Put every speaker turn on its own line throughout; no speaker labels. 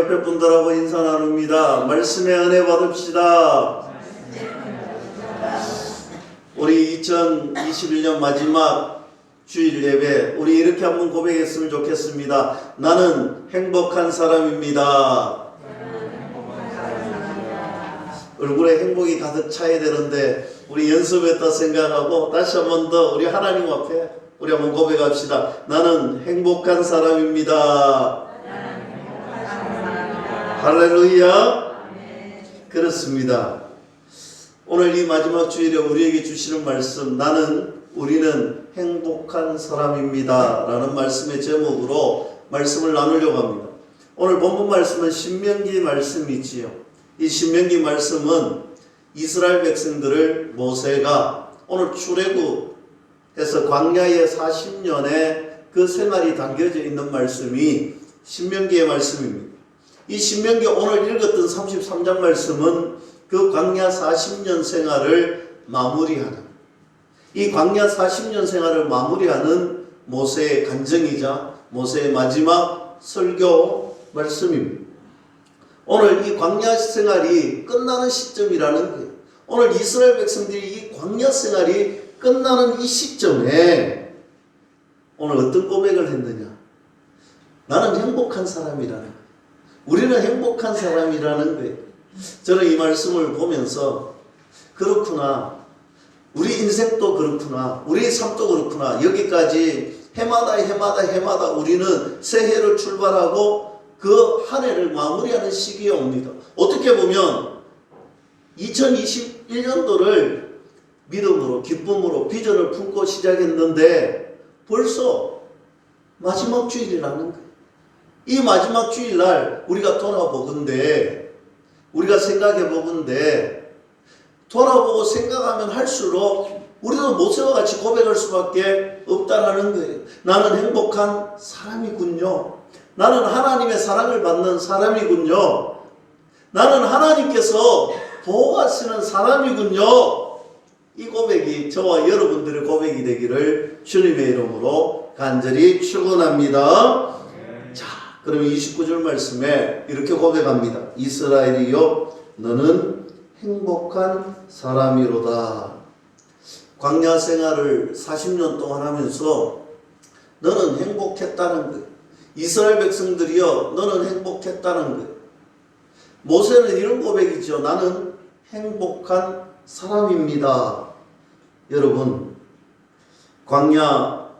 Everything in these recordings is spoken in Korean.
옆에 분들하고 인사 나눕니다. 말씀의 은혜 받읍시다. 우리 2021년 마지막 주일 예배, 우리 이렇게 한번 고백했으면 좋겠습니다. 나는 행복한 사람입니다. 얼굴에 행복이 가득 차야 되는데 우리 연습했다 생각하고 다시 한 번 더 우리 하나님 앞에 우리 한번 고백합시다. 나는 행복한 사람입니다. 할렐루야. 그렇습니다. 오늘 이 마지막 주일에 우리에게 주시는 말씀, 우리는 행복한 사람입니다 라는 말씀의 제목으로 말씀을 나누려고 합니다. 오늘 본문 말씀은 신명기 말씀이지요. 이 신명기 말씀은 이스라엘 백성들을 모세가 오늘 출애굽해서 광야의 40년의 그 생활이 담겨져 있는 말씀이 신명기의 말씀입니다. 이 신명기 오늘 읽었던 33장 말씀은 그 광야 40년 생활을 마무리하는, 이 광야 40년 생활을 마무리하는 모세의 간증이자 모세의 마지막 설교 말씀입니다. 오늘 이 광야 생활이 끝나는 시점이라는 거예요. 오늘 이스라엘 백성들이 이 광야 생활이 끝나는 이 시점에 오늘 어떤 고백을 했느냐? 나는 행복한 사람이라는 거예요. 우리는 행복한 사람이라는 거예요. 저는 이 말씀을 보면서 그렇구나, 우리 인생도 그렇구나, 우리 삶도 그렇구나, 여기까지 해마다 우리는 새해를 출발하고 그 한 해를 마무리하는 시기에 옵니다. 어떻게 보면 2021년도를 믿음으로, 기쁨으로, 비전을 품고 시작했는데 벌써 마지막 주일이라는 거예요. 이 마지막 주일날 우리가 돌아보건대, 우리가 생각해보건대, 돌아보고 생각하면 할수록 우리도 모세와 같이 고백할 수밖에 없다라는 거예요. 나는 행복한 사람이군요. 나는 하나님의 사랑을 받는 사람이군요. 나는 하나님께서 보호하시는 사람이군요. 이 고백이 저와 여러분들의 고백이 되기를 주님의 이름으로 간절히 축원합니다. 자, 그럼 29절 말씀에 이렇게 고백합니다. 이스라엘이여, 너는 행복한 사람이로다. 광야 생활을 40년 동안 하면서 너는 행복했다는 거예요. 이스라엘 백성들이여, 너는 행복했다는 거예요. 모세는 이런 고백이죠. 나는 행복한 사람입니다. 여러분, 광야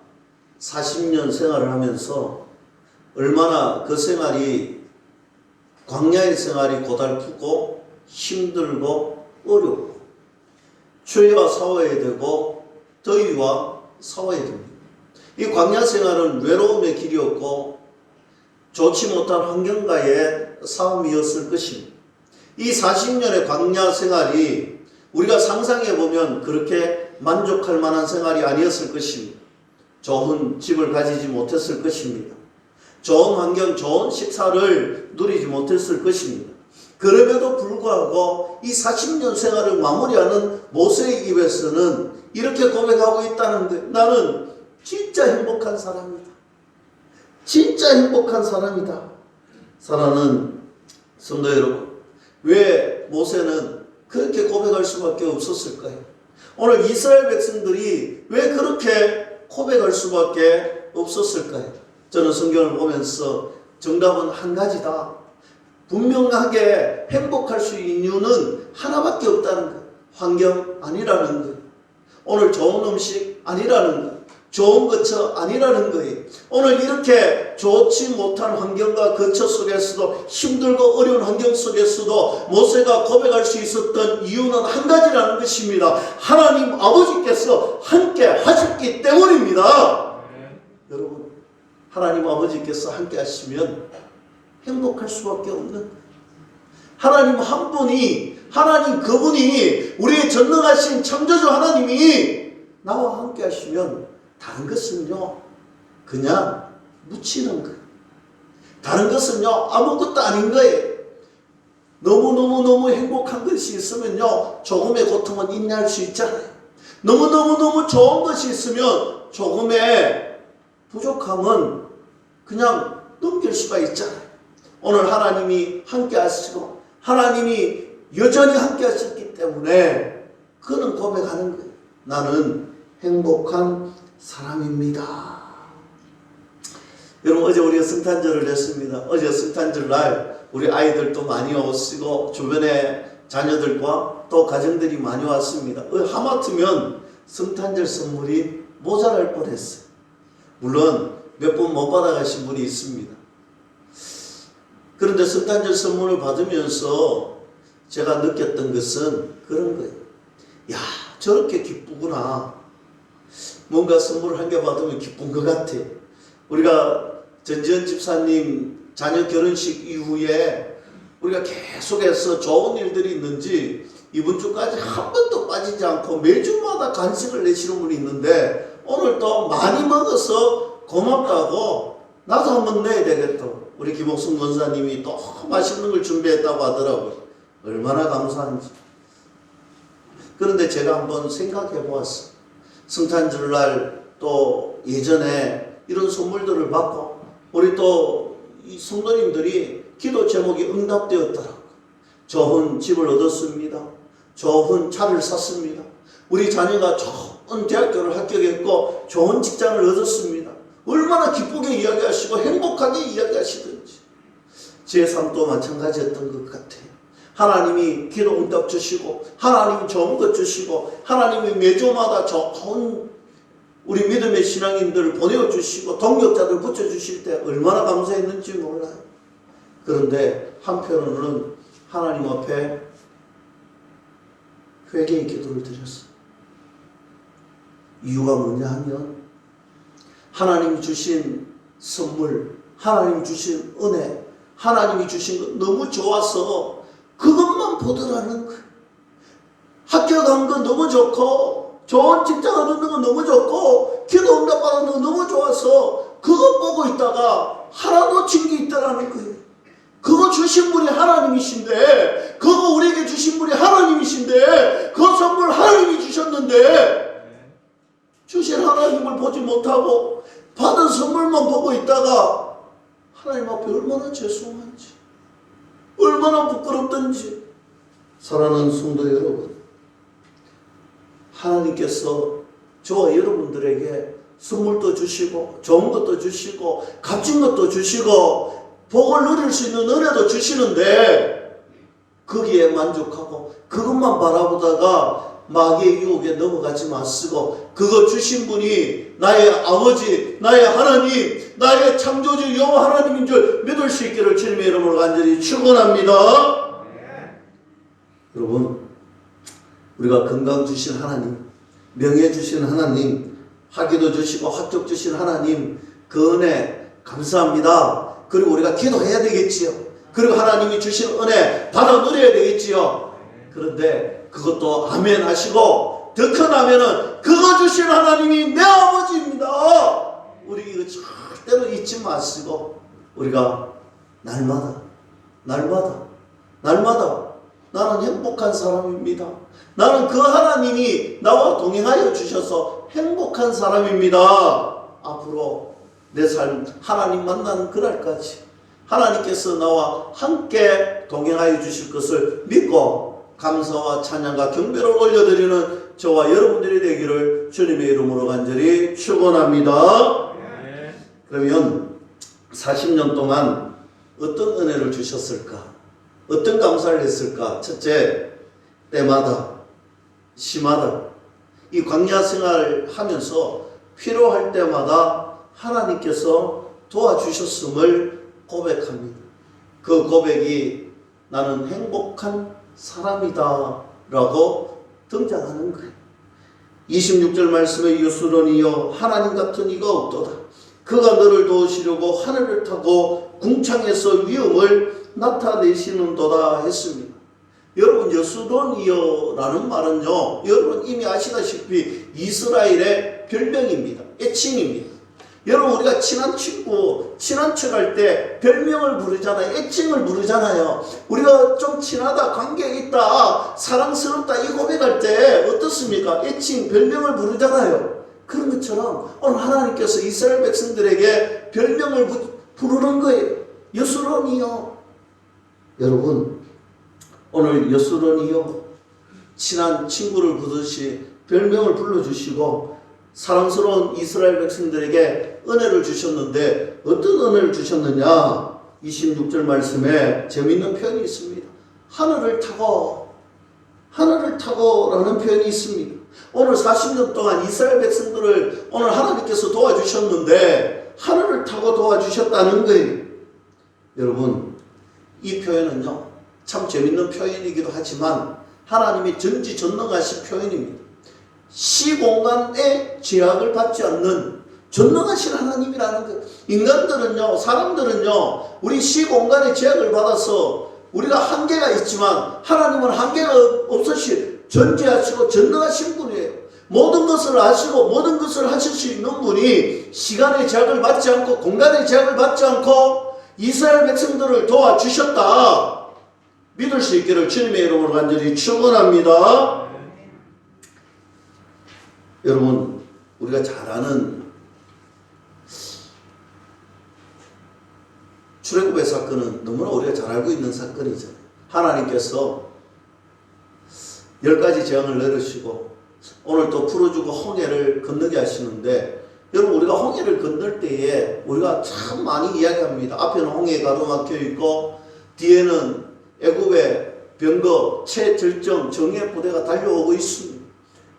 40년 생활을 하면서 얼마나 그 생활이, 광야의 생활이 고달프고 힘들고 어렵고 추위와 싸워야 되고 더위와 싸워야 됩니다. 이 광야 생활은 외로움의 길이었고 좋지 못한 환경과의 싸움이었을 것입니다. 이 40년의 광야 생활이 우리가 상상해보면 그렇게 만족할 만한 생활이 아니었을 것입니다. 좋은 집을 가지지 못했을 것입니다. 좋은 환경, 좋은 식사를 누리지 못했을 것입니다. 그럼에도 불구하고 이 40년 생활을 마무리하는 모세의 입에서는 이렇게 고백하고 있다는 거예요. 나는 진짜 행복한 사람이다. 진짜 행복한 사람이다. 사랑하는 성도 여러분, 왜 모세는 그렇게 고백할 수밖에 없었을까요? 오늘 이스라엘 백성들이 왜 그렇게 고백할 수밖에 없었을까요? 저는 성경을 보면서 정답은 한 가지다. 분명하게 행복할 수 있는 이유는 하나밖에 없다는 거예요. 환경 아니라는 거예요. 오늘 좋은 음식 아니라는 거예요. 좋은 거처 아니라는 거예요. 오늘 이렇게 좋지 못한 환경과 거처 속에서도, 힘들고 어려운 환경 속에서도 모세가 고백할 수 있었던 이유는 한 가지라는 것입니다. 하나님 아버지께서 함께 하셨기 때문입니다. 여러분, 하나님 아버지께서 함께 하시면 행복할 수밖에 없는 거예요. 하나님 한 분이, 하나님 그분이, 우리의 전능하신 창조주 하나님이 나와 함께 하시면 다른 것은요 그냥 묻히는 거예요. 다른 것은요 아무것도 아닌 거예요. 너무 행복한 것이 있으면요 조금의 고통은 인내할 수 있잖아요. 너무 좋은 것이 있으면 조금의 부족함은 그냥 넘길 수가 있잖아요. 오늘 하나님이 함께 하시고 하나님이 여전히 함께 하셨기 때문에 그는 고백하는 거예요. 나는 행복한 사람입니다. 여러분, 어제 우리가 성탄절을 했습니다. 어제 성탄절 날 우리 아이들도 많이 오시고 주변에 자녀들과 또 가정들이 많이 왔습니다. 하마터면 성탄절 선물이 모자랄 뻔했어요. 물론 몇 분 못 받아가신 분이 있습니다. 그런데 성탄절 선물을 받으면서 제가 느꼈던 것은 그런 거예요. 야, 저렇게 기쁘구나. 뭔가 선물을 한 개 받으면 기쁜 것 같아. 우리가 전지현 집사님 자녀 결혼식 이후에 우리가 계속해서 좋은 일들이 있는지 이번 주까지 한 번도 빠지지 않고 매주마다 간식을 내시는 분이 있는데 오늘 또 많이 먹어서 고맙다고 나도 한번 내야 되겠다. 우리 김옥순 권사님이 또 맛있는 걸 준비했다고 하더라고요. 얼마나 감사한지. 그런데 제가 한번 생각해 보았어요. 성탄절 날 또 예전에 이런 선물들을 받고 우리 또 이 성도님들이 기도 제목이 응답되었더라고요. 좋은 집을 얻었습니다. 좋은 차를 샀습니다. 우리 자녀가 좋은 대학교를 합격했고 좋은 직장을 얻었습니다. 얼마나 기쁘게 이야기하시고 행복하게 이야기하시든지 제 삶도 마찬가지였던 것 같아요. 하나님이 기도 응답 주시고 하나님이 좋은 것 주시고 하나님이 매주마다 좋은 우리 믿음의 신앙인들을 보내주시고 동역자들 붙여주실 때 얼마나 감사했는지 몰라요. 그런데 한편으로는 하나님 앞에 회개의 기도를 드렸어요. 이유가 뭐냐 하면 하나님이 주신 선물, 하나님이 주신 은혜, 하나님이 주신 것 너무 좋아서 그것만 보더라는 거예요. 학교 간 거 너무 좋고 좋은 직장 얻는 거 너무 좋고 기도 응답 받는 거 너무 좋아서 그거 보고 있다가 하나 놓친 게 있다라는 거예요. 그거 주신 분이 하나님이신데 그거 우리에게 주신 분이 하나님이신데 그 선물 하나님이 주셨는데 주신 하나님을 보지 못하고 받은 선물만 보고 있다가 하나님 앞에 얼마나 죄송한지 얼마나 부끄럽던지. 사랑하는 성도 여러분, 하나님께서 저와 여러분들에게 선물도 주시고 좋은 것도 주시고 값진 것도 주시고 복을 누릴 수 있는 은혜도 주시는데 거기에 만족하고 그것만 바라보다가 마귀의 유혹에 넘어가지 마시고 그거 주신 분이 나의 아버지, 나의 하나님, 나의 창조주 여호와 하나님인 줄 믿을 수 있기를 주님의 이름으로 간절히 축원합니다. 여러분, 우리가 건강 주신 하나님, 명예 주신 하나님, 학위도 주시고 학적 주신 하나님, 그 은혜 감사합니다. 그리고 우리가 기도해야 되겠지요. 그리고 하나님이 주신 은혜 받아 누려야 되겠지요. 그런데 그것도 아멘 하시고 더 큰 아멘은 그거 주신 하나님이 내 아버지입니다. 우리 이거 절대로 잊지 마시고 우리가 날마다 나는 행복한 사람입니다. 나는 그 하나님이 나와 동행하여 주셔서 행복한 사람입니다. 앞으로 내 삶 하나님 만나는 그날까지 하나님께서 나와 함께 동행하여 주실 것을 믿고 감사와 찬양과 경배를 올려드리는 저와 여러분들이 되기를 주님의 이름으로 간절히 축원합니다. 그러면 40년 동안 어떤 은혜를 주셨을까? 어떤 감사를 했을까? 첫째, 때마다 시마다 이 광야 생활을 하면서 필요할 때마다 하나님께서 도와주셨음을 고백합니다. 그 고백이 나는 행복한 사람이다 라고 등장하는 거예요. 26절 말씀에 여수론이여 하나님 같은 이가 없도다. 그가 너를 도우시려고 하늘을 타고 궁창에서 위엄을 나타내시는도다 했습니다. 여러분, 여수론이여라는 말은요, 여러분 이미 아시다시피 이스라엘의 별명입니다. 애칭입니다. 여러분, 우리가 친한 친구, 친한 척 할 때 별명을 부르잖아요. 애칭을 부르잖아요. 우리가 좀 친하다, 관계가 있다, 사랑스럽다 이 고백할 때 어떻습니까? 애칭, 별명을 부르잖아요. 그런 것처럼 오늘 하나님께서 이스라엘 백성들에게 별명을 부르는 거예요. 여수론이요. 여러분, 오늘 여수론이요, 친한 친구를 부르듯이 별명을 불러주시고 사랑스러운 이스라엘 백성들에게 은혜를 주셨는데 어떤 은혜를 주셨느냐? 26절 말씀에 재미있는 표현이 있습니다. 하늘을 타고라는 표현이 있습니다. 오늘 40년 동안 이스라엘 백성들을 오늘 하나님께서 도와주셨는데 하늘을 타고 도와주셨다는 거예요. 여러분, 이 표현은요, 참 재밌는 표현이기도 하지만 하나님이 전지전능하신 표현입니다. 시공간의 제약을 받지 않는 전능하신 하나님이라는 거예요. 인간들은요, 사람들은요, 우리 시공간의 제약을 받아서 우리가 한계가 있지만 하나님은 한계가 없으시 전지하시고 전능하신 분이에요. 모든 것을 아시고 모든 것을 하실 수 있는 분이 시간의 제약을 받지 않고 공간의 제약을 받지 않고 이스라엘 백성들을 도와주셨다. 믿을 수 있기를 주님의 이름으로 간절히 축원합니다. 여러분, 우리가 잘 아는 출애굽의 사건은 너무나 우리가 잘 알고 있는 사건이잖아요. 하나님께서 10가지 재앙을 내리시고 오늘 또 풀어주고 홍해를 건너게 하시는데, 여러분, 우리가 홍해를 건널 때에 우리가 참 많이 이야기합니다. 앞에는 홍해 가로막혀 있고 뒤에는 애굽의 병거 최절정 정예 부대가 달려오고 있습니다.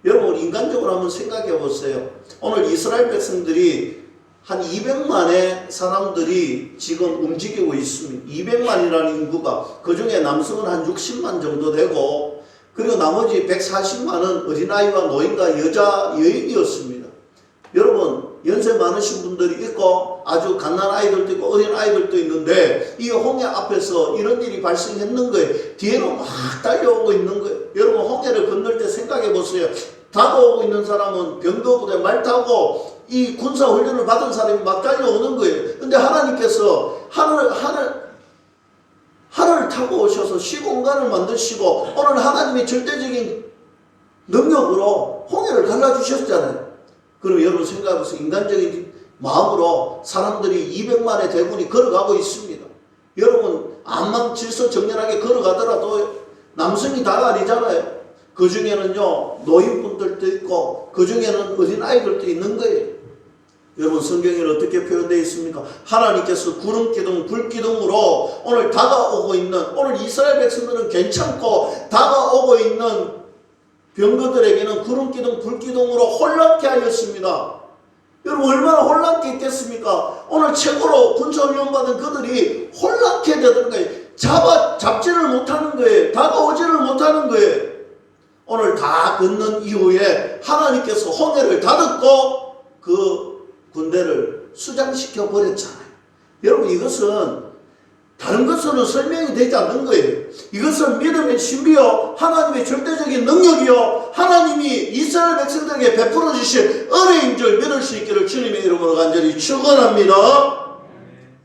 여러분, 인간적으로 한번 생각해 보세요. 오늘 이스라엘 백성들이 한 200만의 사람들이 지금 움직이고 있습니다. 200만이라는 인구가, 그 중에 남성은 한 60만 정도 되고, 그리고 나머지 140만은 어린아이와 노인과 여인이었습니다. 여러분, 연세 많으신 분들이 있고 아주 갓난 아이들도 있고 어린 아이들도 있는데 이 홍해 앞에서 이런 일이 발생했는 거예요. 뒤에로 막 달려오고 있는 거예요. 여러분, 홍해를 건널 때 생각해 보세요. 다가오고 있는 사람은 병거부대 말 타고 이 군사훈련을 받은 사람이 막 달려오는 거예요. 근데 하나님께서 하늘을 타고 오셔서 시공간을 만드시고 오늘 하나님의 절대적인 능력으로 홍해를 갈라주셨잖아요. 그럼 여러분 생각해보세요. 인간적인 마음으로 사람들이 200만의 대군이 걸어가고 있습니다. 여러분, 암만 질서정연하게 걸어가더라도 남성이 다가 아니잖아요. 그 중에는요, 노인분들도 있고 그 중에는 어린아이들도 있는 거예요. 여러분, 성경에는 어떻게 표현되어 있습니까? 하나님께서 구름기둥, 불기둥으로 오늘 다가오고 있는, 오늘 이스라엘 백성들은 괜찮고 다가오고 있는 병거들에게는 구름기둥, 불기둥으로 혼란케 하였습니다. 여러분, 얼마나 혼란케 있겠습니까? 오늘 최고로 군사훈련 받은 그들이 혼란케 되는 거예요. 잡지를 못하는 거예요. 다가오지를 못하는 거예요. 오늘 다 걷는 이후에 하나님께서 홍해를 닫았고 그 군대를 수장시켜 버렸잖아요. 여러분, 이것은 다른 것으로는 설명이 되지 않는 거예요. 이것은 믿음의 신비요, 하나님의 절대적인 능력이요, 하나님이 이스라엘 백성들에게 베풀어 주신 은혜인 줄 믿을 수 있기를 주님의 이름으로 간절히 축원합니다.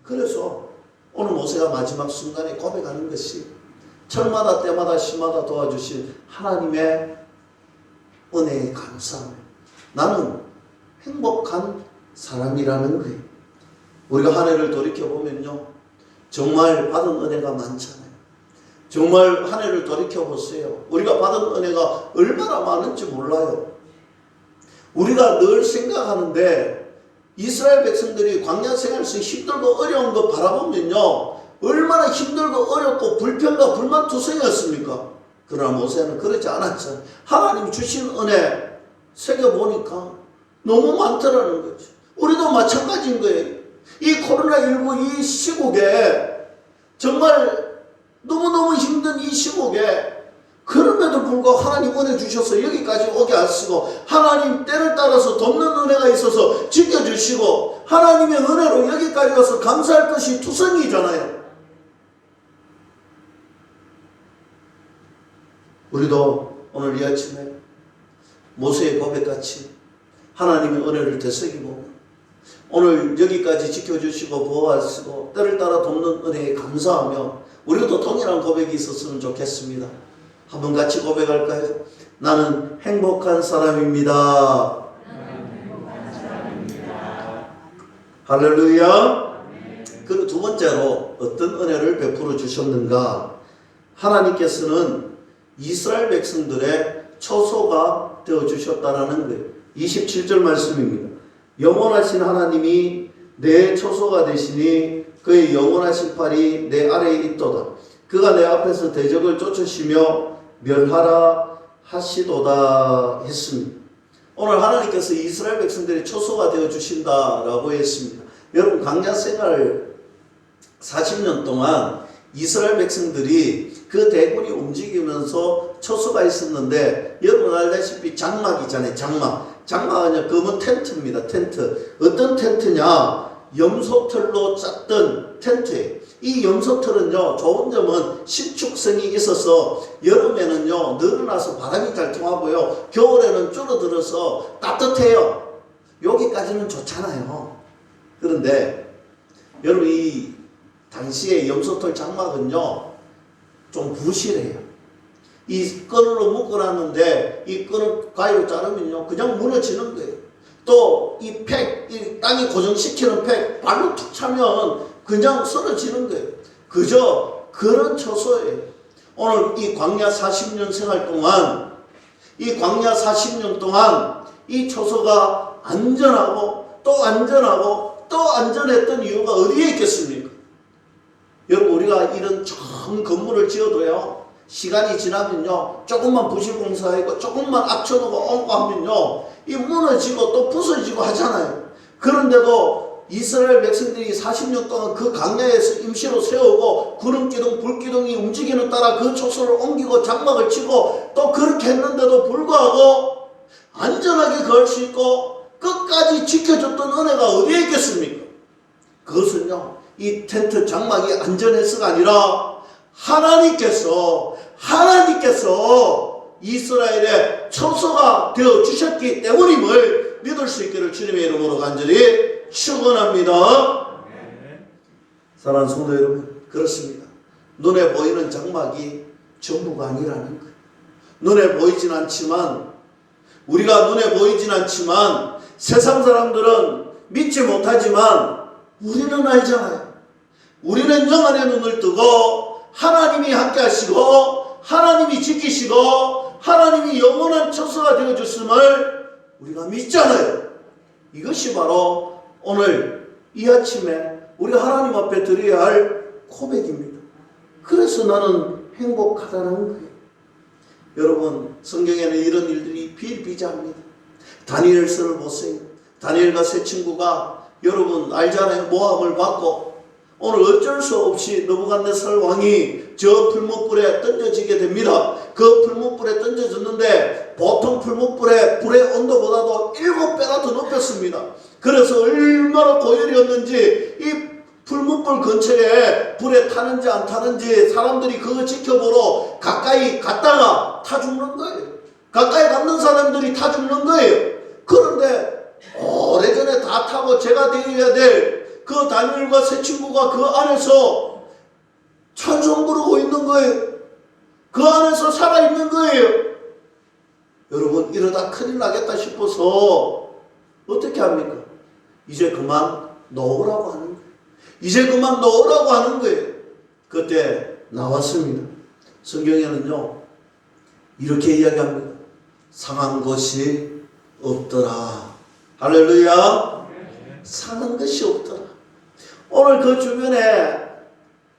그래서 오늘 모세가 마지막 순간에 고백하는 것이 철마다 때마다 시마다 도와주신 하나님의 은혜에 감사함을, 나는 행복한 사람이라는 거예요. 우리가 한 해를 돌이켜보면요, 정말 받은 은혜가 많잖아요. 정말 한 해를 돌이켜보세요. 우리가 받은 은혜가 얼마나 많은지 몰라요. 우리가 늘 생각하는데 이스라엘 백성들이 광야 생활에서 힘들고 어려운 거 바라보면요, 얼마나 힘들고 어렵고 불평과 불만투성이었습니까? 그러나 모세는 그러지 않았잖아요. 하나님이 주신 은혜 새겨보니까 너무 많더라는 거죠. 우리도 마찬가지인 거예요. 이 코로나19 이 시국에, 정말 너무너무 힘든 이 시국에, 그럼에도 불구하고 하나님 은혜 주셔서 여기까지 오게 하시고, 하나님 때를 따라서 돕는 은혜가 있어서 지켜주시고, 하나님의 은혜로 여기까지 와서 감사할 것이 투성이잖아요. 우리도 오늘 이 아침에 모세의 고백같이 하나님의 은혜를 되새기고 오늘 여기까지 지켜주시고 보호하시고 때를 따라 돕는 은혜에 감사하며 우리도 동일한 고백이 있었으면 좋겠습니다. 한번 같이 고백할까요? 나는 행복한 사람입니다. 할렐루야. 그리고 두 번째로 어떤 은혜를 베풀어 주셨는가? 하나님께서는 이스라엘 백성들의 처소가 되어 주셨다라는 거예요. 27절 말씀입니다. 영원하신 하나님이 내 처소가 되시니 그의 영원하신 팔이 내 아래에 있도다. 그가 내 앞에서 대적을 쫓으시며 멸하라 하시도다 했습니다. 오늘 하나님께서 이스라엘 백성들의 처소가 되어 주신다라고 했습니다. 여러분, 광야 생활 40년 동안 이스라엘 백성들이 그 대군이 움직이면서 처소가 있었는데, 여러분 알다시피 장막이잖아요. 장막은 검은 텐트입니다. 텐트. 어떤 텐트냐? 염소털로 짰던 텐트예요. 이 염소털은요, 좋은 점은 신축성이 있어서 여름에는요 늘어나서 바람이 잘 통하고요, 겨울에는 줄어들어서 따뜻해요. 여기까지는 좋잖아요. 그런데 여러분, 이 당시에 염소털 장막은요 좀 부실해요. 이 끈으로 묶어놨는데 이 끈을 가위로 자르면요 그냥 무너지는 거예요. 또 이 땅에 고정시키는 발로 툭 차면 그냥 쓰러지는 거예요. 그저 그런 처소예요. 오늘 이 광야 40년 생활 동안, 이 광야 40년 동안 이 처소가 안전하고 또 안전하고 또 안전했던 이유가 어디에 있겠습니까? 여러분, 우리가 이런 큰 건물을 지어도요, 시간이 지나면요, 조금만 부실공사하고 조금만 악쳐놓고 엉고 하면요, 이 무너지고 또 부서지고 하잖아요. 그런데도 이스라엘 백성들이 40년 동안 그 강야에서 임시로 세우고 구름기둥, 불기둥이 움직이는 따라 그 초소를 옮기고 장막을 치고 또 그렇게 했는데도 불구하고 안전하게 걸 수 있고 끝까지 지켜줬던 은혜가 어디에 있겠습니까? 그것은요, 이 텐트 장막이 안전해서가 아니라 하나님께서 이스라엘의 처소가 되어 주셨기 때문임을 믿을 수 있기를 주님의 이름으로 간절히 축원합니다. 사랑하는 성도 여러분, 그렇습니다. 눈에 보이는 장막이 전부가 아니라는 거예요. 눈에 보이진 않지만, 우리가 눈에 보이진 않지만 세상 사람들은 믿지 못하지만 우리는 알잖아요. 우리는 영안의 눈을 뜨고 하나님이 함께 하시고 하나님이 지키시고 하나님이 영원한 처소가 되어줬음을 우리가 믿잖아요. 이것이 바로 오늘 이 아침에 우리가 하나님 앞에 드려야 할 고백입니다. 그래서 나는 행복하다는 거예요. 여러분, 성경에는 이런 일들이 비일비재합니다. 다니엘서를 보세요. 다니엘과 세 친구가, 여러분 알잖아요, 모함을 받고 오늘 어쩔 수 없이 느부갓네살 왕이 저 풀무불에 던져지게 됩니다. 그 풀무불에 던져졌는데 보통 풀무불의 불의 온도보다도 7배가 더 높였습니다. 그래서 얼마나 고열이었는지 이 풀무불 근처에 불에 타는지 안 타는지 사람들이 그거 지켜보러 가까이 갔다가 타 죽는 거예요. 가까이 갔는 사람들이 타 죽는 거예요. 그런데 오래전에 다 타고 제가 되어야 될 그 다니엘과 세 친구가 그 안에서 찬송 부르고 있는 거예요. 그 안에서 살아있는 거예요. 여러분, 이러다 큰일 나겠다 싶어서 어떻게 합니까? 이제 그만 놓으라고 하는 거예요. 이제 그만 놓으라고 하는 거예요. 그때 나왔습니다. 성경에는요 이렇게 이야기합니다. 상한 것이 없더라. 할렐루야. 상한 것이 없더라. 오늘 그 주변에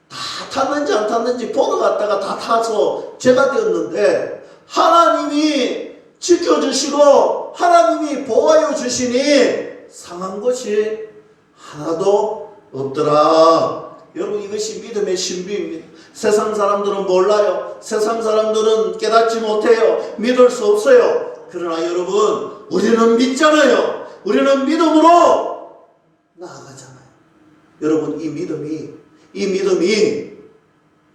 다 탔는지 안 탔는지 보러 갔다가 다 타서 죄가 되었는데 하나님이 지켜주시고 하나님이 보호하여 주시니 상한 것이 하나도 없더라. 여러분, 이것이 믿음의 신비입니다. 세상 사람들은 몰라요. 세상 사람들은 깨닫지 못해요. 믿을 수 없어요. 그러나 여러분, 우리는 믿잖아요. 우리는 믿음으로 나아가잖아요. 여러분, 이 믿음이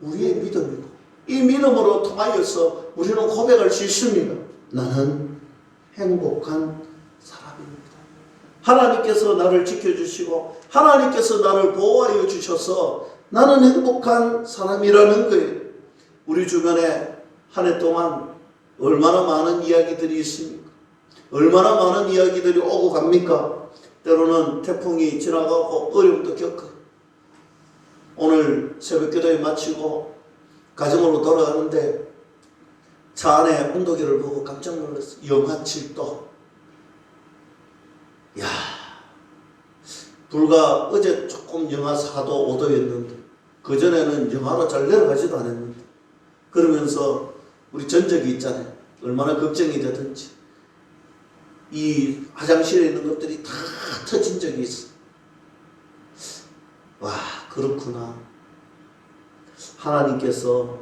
우리의 믿음이고 이 믿음으로 통하여서 우리는 고백할 수 있습니다. 나는 행복한 사람입니다. 하나님께서 나를 지켜주시고 하나님께서 나를 보호하여 주셔서 나는 행복한 사람이라는 거예요. 우리 주변에 한 해 동안 얼마나 많은 이야기들이 있습니까? 얼마나 많은 이야기들이 오고 갑니까? 때로는 태풍이 지나가고 어려움도 겪고 오늘 새벽 기도에 마치고 가정으로 돌아가는데 차 안에 온도계를 보고 깜짝 놀랐어요. 영하 7도. 야, 불과 어제 조금 영하 4도, 5도였는데 그전에는 영하로 잘 내려가지도 않았는데 그러면서 우리 전적이 있잖아요. 얼마나 걱정이 되든지 이 화장실에 있는 것들이 다 터진 적이 있어. 와, 그렇구나. 하나님께서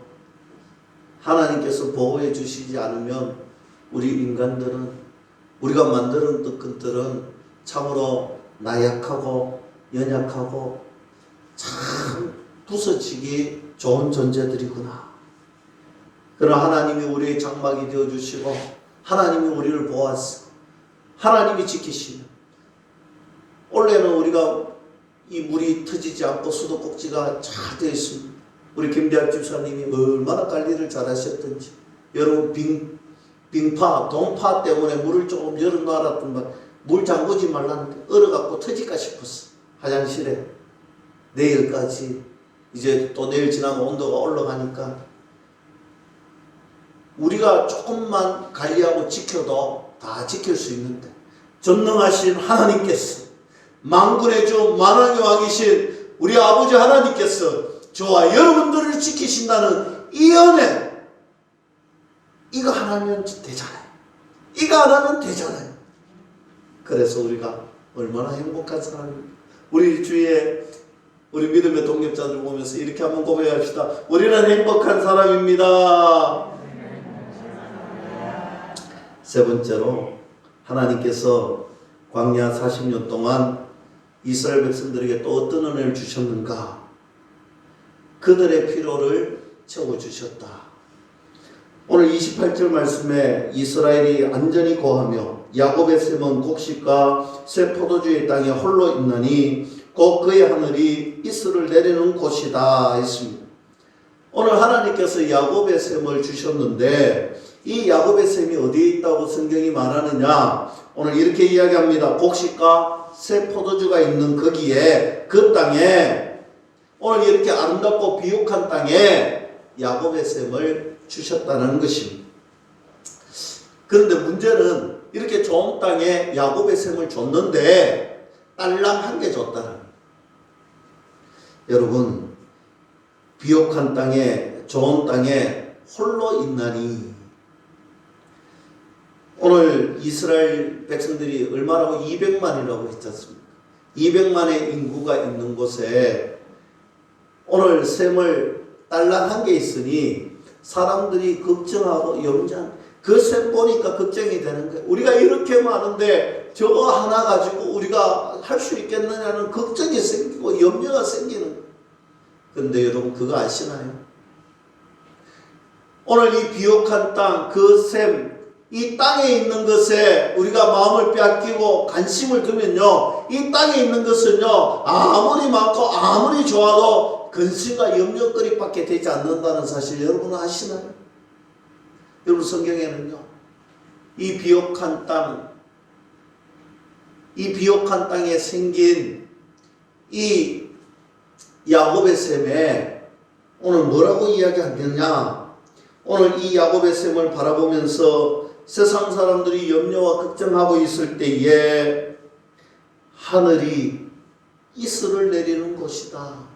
보호해 주시지 않으면 우리 인간들은, 우리가 만드는 것들은 참으로 나약하고 연약하고 참 부서지기 좋은 존재들이구나. 그러나 하나님이 우리의 장막이 되어주시고 하나님이 우리를 보았어. 하나님이 지키시면 원래는 우리가 이 물이 터지지 않고 수도꼭지가 잘 되어 있습니다. 우리 김대합 집사님이 얼마나 관리를 잘하셨던지. 여러분 빙파, 동파 때문에 물을 조금 열어놔놨던 말, 물 잠그지 말라는데 얼어갖고 터질까 싶었어. 화장실에. 내일까지 이제 또 내일 지나면 온도가 올라가니까 우리가 조금만 관리하고 지켜도 다 지킬 수 있는데 전능하신 하나님께서 만군의 주 만왕의 왕이신 우리 아버지 하나님께서 저와 여러분들을 지키신다는 이 은혜, 이거 하나면 되잖아요. 이거 안 하면 되잖아요. 그래서 우리가 얼마나 행복한 사람입니까? 우리 주위에 우리 믿음의 동역자들 보면서 이렇게 한번 고백합시다. 우리는 행복한 사람입니다. 세 번째로 하나님께서 광야 40년 동안 이스라엘 백성들에게 또 어떤 은혜를 주셨는가? 그들의 필요를 채워주셨다. 오늘 28절 말씀에 이스라엘이 안전히 거하며 야곱의 샘은 곡식과 새 포도주의 땅에 홀로 있나니 곧 그의 하늘이 이슬을 내리는 곳이다 했습니다. 오늘 하나님께서 야곱의 샘을 주셨는데 이 야곱의 샘이 어디에 있다고 성경이 말하느냐? 오늘 이렇게 이야기합니다. 곡식과 새 포도주가 있는 거기에, 그 땅에, 오늘 이렇게 아름답고 비옥한 땅에 야곱의 샘을 주셨다는 것입니다. 그런데 문제는 이렇게 좋은 땅에 야곱의 샘을 줬는데 딸랑 한 개 줬다는 거예요. 여러분, 비옥한 땅에, 좋은 땅에 홀로 있나니, 오늘 이스라엘 백성들이 얼마라고 200만이라고 했지 않습니까? 200만의 인구가 있는 곳에 오늘 샘을 딸랑 한 개 있으니 사람들이 걱정하고 염려하는, 그 샘 보니까 걱정이 되는 거예요. 우리가 이렇게 많은데 저거 하나 가지고 우리가 할 수 있겠느냐는 걱정이 생기고 염려가 생기는 거예요. 그런데 여러분 그거 아시나요? 오늘 이 비옥한 땅, 그 샘, 이 땅에 있는 것에 우리가 마음을 빼앗기고 관심을 두면요, 이 땅에 있는 것은요, 아무리 많고 아무리 좋아도 근심과 염려거리밖에 되지 않는다는 사실 여러분은 아시나요? 여러분 성경에는요, 이 비옥한 땅, 이 비옥한 땅에 생긴 이 야곱의 샘에 오늘 뭐라고 이야기하느냐? 오늘 이 야곱의 샘을 바라보면서 세상 사람들이 염려와 걱정하고 있을 때에 하늘이 이슬을 내리는 곳이다.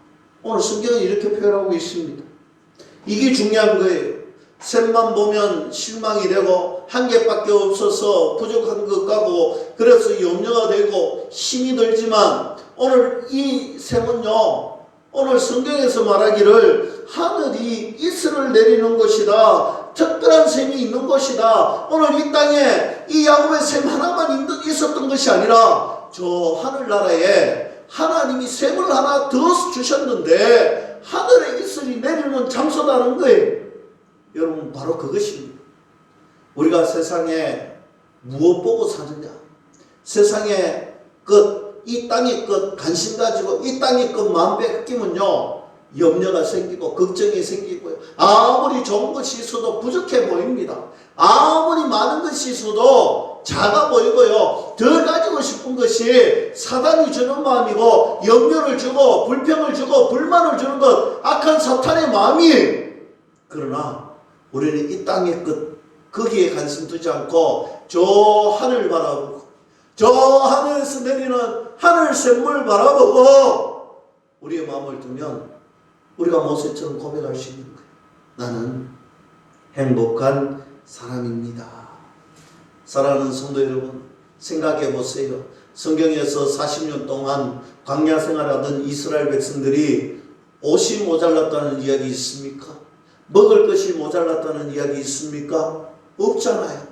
오늘 성경은 이렇게 표현하고 있습니다. 이게 중요한 거예요. 샘만 보면 실망이 되고 한 개밖에 없어서 부족한 것 같고 그래서 염려가 되고 힘이 들지만 오늘 이 샘은요, 오늘 성경에서 말하기를 하늘이 이슬을 내리는 것이다. 특별한 샘이 있는 것이다. 오늘 이 땅에 이 야곱의 샘 하나만 있었던 것이 아니라 저 하늘나라에 하나님이 샘을 하나 더 주셨는데 하늘에 이슬이 내리는 장소라는 거예요. 여러분 바로 그것입니다. 우리가 세상에 무엇 보고 사느냐? 세상의 것, 이 땅의 것 관심 가지고 이 땅의 것 마음 뺏기면요, 염려가 생기고 걱정이 생기고요. 아무리 좋은 것이 있어도 부족해 보입니다. 아무리 많은 것이 있어도 작아 보이고요. 더 가지고 싶은 것이 사단이 주는 마음이고 염려를 주고 불평을 주고 불만을 주는 것 악한 사탄의 마음이. 그러나 우리는 이 땅의 끝 거기에 관심 두지 않고 저 하늘 바라보고 저 하늘에서 내리는 하늘 샘물 바라보고 우리의 마음을 두면 우리가 모세처럼 고백할 수 있는 거예요. 나는 행복한 사람입니다. 사랑하는 성도 여러분, 생각해 보세요. 성경에서 40년 동안 광야 생활하던 이스라엘 백성들이 옷이 모자랐다는 이야기 있습니까? 먹을 것이 모자랐다는 이야기 있습니까? 없잖아요.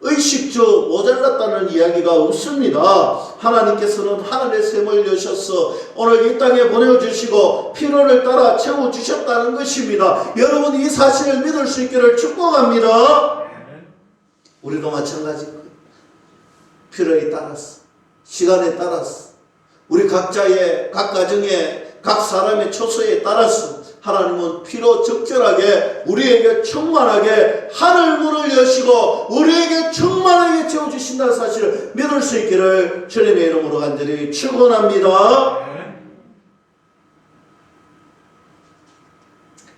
의식주 모자랐다는 이야기가 없습니다. 하나님께서는 하늘의 샘을 여셔서 오늘 이 땅에 보내주시고 필요를 따라 채워주셨다는 것입니다. 여러분 이 사실을 믿을 수 있기를 축복합니다. 우리도 마찬가지고요. 필요에 따라서 시간에 따라서 우리 각자의 각 가정의 각 사람의 처소에 따라서 하나님은 필요 적절하게 우리에게 충만하게 하늘문을 여시고 우리에게 충만하게 채워주신다는 사실을 믿을 수 있기를 주님의 이름으로 간절히 축원합니다.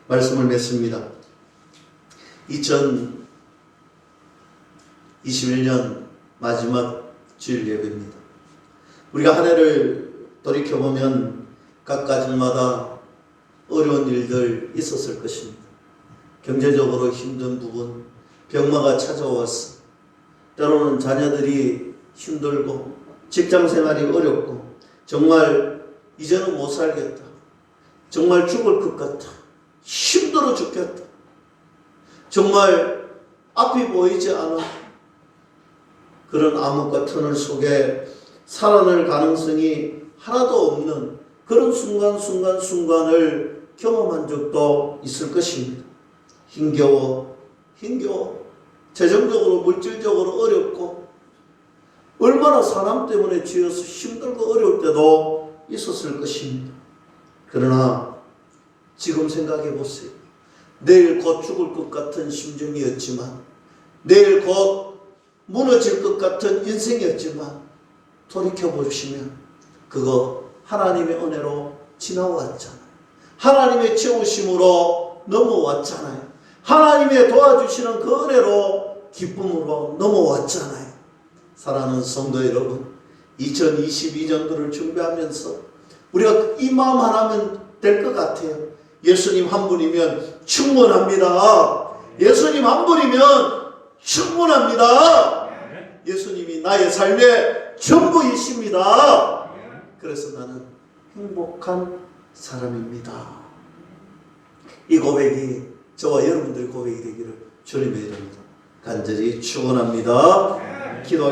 말씀을 맺습니다. 2021년 마지막 주일 예배입니다. 우리가 한 해를 돌이켜보면 각 가정마다 어려운 일들 있었을 것입니다. 경제적으로 힘든 부분, 병마가 찾아왔어. 때로는 자녀들이 힘들고 직장생활이 어렵고 정말 이제는 못 살겠다. 정말 죽을 것 같다. 힘들어 죽겠다. 정말 앞이 보이지 않아. 그런 암흑과 터널 속에 살아날 가능성이 하나도 없는 그런 순간을 경험한 적도 있을 것입니다. 힘겨워 재정적으로 물질적으로 어렵고 얼마나 사람 때문에 지어서 힘들고 어려울 때도 있었을 것입니다. 그러나 지금 생각해 보세요. 내일 곧 죽을 것 같은 심정이었지만 내일 곧 무너질 것 같은 인생이었지만 돌이켜보시면 그거 하나님의 은혜로 지나왔잖아요. 하나님의 채우심으로 넘어왔잖아요. 하나님의 도와주시는 그 은혜로 기쁨으로 넘어왔잖아요. 사랑하는 성도 여러분, 2022년도를 준비하면서 우리가 이 마음 하나면 될 것 같아요. 예수님 한 분이면 충분합니다. 예수님 한 분이면 충분합니다. 예수님이 나의 삶의 전부이십니다. 그래서 나는 행복한 사람입니다. 이 고백이 저와 여러분들의 고백이 되기를 주님의 이름으로 간절히 축원합니다. 기도